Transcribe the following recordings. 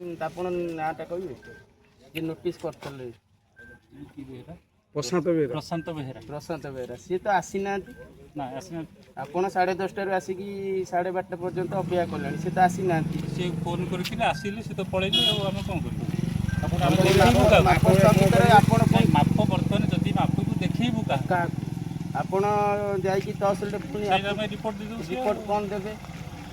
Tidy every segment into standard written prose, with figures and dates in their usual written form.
ଆପଣ ନାଁଟା କହିବେ ଯେ ନୋଟିସ୍ କରିଥିଲେ ପ୍ରଶାନ୍ତ ବେହେରା ସିଏ ତ ଆସିନାହାନ୍ତି ନା ଆସିନାହାନ୍ତି। ଆପଣ 10:30ଟାରୁ ଆସିକି 12:30 ପର୍ଯ୍ୟନ୍ତ ଅପେକ୍ଷା କଲେଣି ସେ ତ ଆସିନାହାନ୍ତି। ସେ ଫୋନ୍ କରିଥିଲେ ଆସିଲେ ସେ ତ ପଳେଇଲେ ଆଉ ଆମେ କ'ଣ କରିବୁ? ଆପଣ ମାପ ସ୍ଥଗିତରେ ଆପଣ ମାପ ବର୍ତ୍ତମାନ ଯଦି ମାପକୁ ଦେଖେଇବୁ କାହାକୁ ଆପଣ ଯାଇକି ତହସିଲରେ ପୁଣି ଆମେ ରିପୋର୍ଟ ଦେଇଦେବୁ। ରିପୋର୍ଟ କ'ଣ ଦେବେ?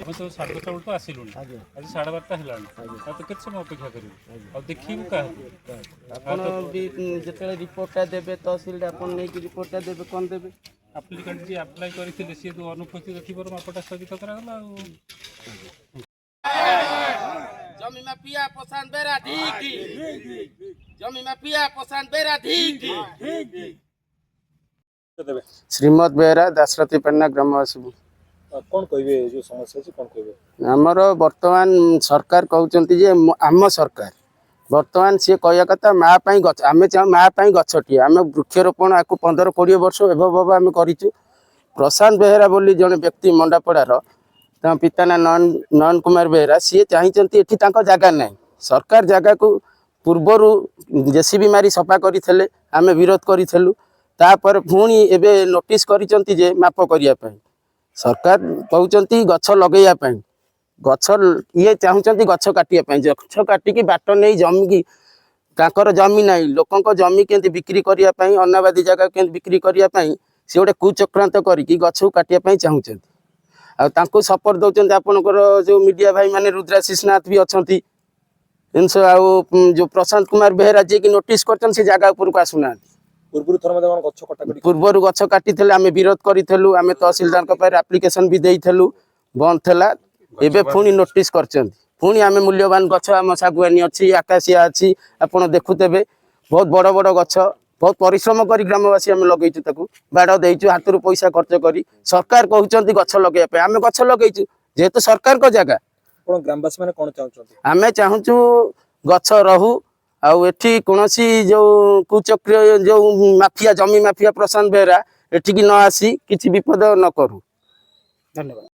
ଆମେ ତ 12:30 ବେଳକୁ ଆସିଲୁଣି, ଆଜି 12:30 ହେଲାଣି, ଆଉ ତ କେତେ ସମୟ ଅପେକ୍ଷା କରିବୁ? ଆଉ ଦେଖିବୁ କାହାକୁ? ଆପଣ ବି ଯେତେବେଳେ ରିପୋର୍ଟଟା ଦେବେ ତହସିଲରେ ଆପଣ ନେଇକି ରିପୋର୍ଟଟା ଦେବେ, କ'ଣ ଦେବେ? ଆପ୍ଲିକାଣ୍ଟ ଯିଏ ଆପ୍ଲାଏ କରିଥିଲେ ସିଏ ତ ଅନୁପସ୍ଥିତ ଥିବାରୁ ମାପଟା ସ୍ଥଗିତ କରାଗଲା। ଆଉ ଜମି ମାଫିଆ ପ୍ରଶାନ୍ତ ବେହେରା ଠିକ୍, ଜମି ମାଫିଆ ପ୍ରଶାନ୍ତ ବେହେରା ଠିକ୍। ଶ୍ରୀମତ ବେହେରା ଦାଶରଥୀପାଟଣା ଗ୍ରାମବାସୀ। କ'ଣ କହିବେ ଯେଉଁ ସମସ୍ୟା ଅଛି କ'ଣ କହିବେ? ଆମର ବର୍ତ୍ତମାନ ସରକାର କହୁଛନ୍ତି ଯେ ଆମ ସରକାର ବର୍ତ୍ତମାନ ସିଏ କହିବା କଥା ମା ପାଇଁ ଗଛ, ଆମେ ଚାହୁଁ ମା ପାଇଁ ଗଛଟିଏ, ଆମେ ବୃକ୍ଷରୋପଣ ଆକୁ 15-20 ବର୍ଷ ଏଭବ ଆମେ କରିଛୁ। ପ୍ରଶାନ୍ତ ବେହେରା ବୋଲି ଜଣେ ବ୍ୟକ୍ତି ମଣ୍ଡାପଡ଼ାର, ତାଙ୍କ ପିତା ନା ନୟନ କୁମାର ବେହେରା, ସିଏ ଚାହିଁଛନ୍ତି ଏଠି ତାଙ୍କ ଜାଗା ନାହିଁ। ସରକାର ଜାଗାକୁ ପୂର୍ବରୁ ଜେସିବି ମାରି ସଫା କରିଥିଲେ, ଆମେ ବିରୋଧ କରିଥିଲୁ। ତାପରେ ପୁଣି ଏବେ ନୋଟିସ୍ କରିଛନ୍ତି ଯେ ମାପ କରିବା ପାଇଁ। ସରକାର କହୁଛନ୍ତି ଗଛ ଲଗେଇବା ପାଇଁ, ଗଛ ଇଏ ଚାହୁଁଛନ୍ତି ଗଛ କାଟିବା ପାଇଁ। ଗଛ କାଟିକି ବାଟ ନେଇ ଜମିକି, ତାଙ୍କର ଜମି ନାହିଁ, ଲୋକଙ୍କ ଜମି କେମିତି ବିକ୍ରି କରିବା ପାଇଁ, ଅନାବାଦୀ ଜାଗା କେମିତି ବିକ୍ରି କରିବା ପାଇଁ ସେ ଗୋଟେ କୁଚକ୍ରାନ୍ତ କରିକି ଗଛକୁ କାଟିବା ପାଇଁ ଚାହୁଁଛନ୍ତି। ଆଉ ତାଙ୍କୁ ସପୋର୍ଟ ଦେଉଛନ୍ତି ଆପଣଙ୍କର ଯେଉଁ ମିଡ଼ିଆ ଭାଇମାନେ, ରୁଦ୍ରାଶିଷ ନାଥ ବି ଅଛନ୍ତି ଜିନିଷ, ଆଉ ଯେଉଁ ପ୍ରଶାନ୍ତ କୁମାର ବେହେରା ଯିଏକି ନୋଟିସ୍ କରିଛନ୍ତି ସେ ଜାଗା ଉପରକୁ ଆସୁନାହାନ୍ତି। ପୂର୍ବରୁ ଗଛ କାଟିଥିଲେ, ଆମେ ବିରୋଧ କରିଥିଲୁ, ଆମେ ତହସିଲଦାରଙ୍କ ପାଖରେ ଆପ୍ଲିକେସନ ବି ଦେଇଥିଲୁ, ବନ୍ଦ ଥିଲା। ଏବେ ପୁଣି ନୋଟିସ୍ କରିଛନ୍ତି, ପୁଣି ଆମେ ମୂଲ୍ୟବାନ ଗଛ, ଆମ ଶାଗୁଆନୀ ଅଛି, ଆକାଶିଆ ଅଛି, ଆପଣ ଦେଖୁଥିବେ ବହୁତ ବଡ଼ ବଡ଼ ଗଛ, ବହୁତ ପରିଶ୍ରମ କରି ଗ୍ରାମବାସୀ ଆମେ ଲଗେଇଛୁ, ତାକୁ ବାଡ଼ ଦେଇଛୁ, ହାତରୁ ପଇସା ଖର୍ଚ୍ଚ କରି। ସରକାର କହୁଛନ୍ତି ଗଛ ଲଗେଇବା ପାଇଁ, ଆମେ ଗଛ ଲଗେଇଛୁ ଯେହେତୁ ସରକାରଙ୍କ ଜାଗା। ଗ୍ରାମବାସୀ ମାନେ କ'ଣ ଚାହୁଁଛନ୍ତି? ଆମେ ଚାହୁଁଛୁ ଗଛ ରହୁ, ଆଉ ଏଠି କୌଣସି ଯେଉଁ କୁଚକ୍ର ଯେଉଁ ମାଫିଆ, ଜମି ମାଫିଆ ପ୍ରଶାନ୍ତ ବେହେରା ଏଠିକି ନ ଆସି କିଛି ବିପଦ ନ କରୁ। ଧନ୍ୟବାଦ।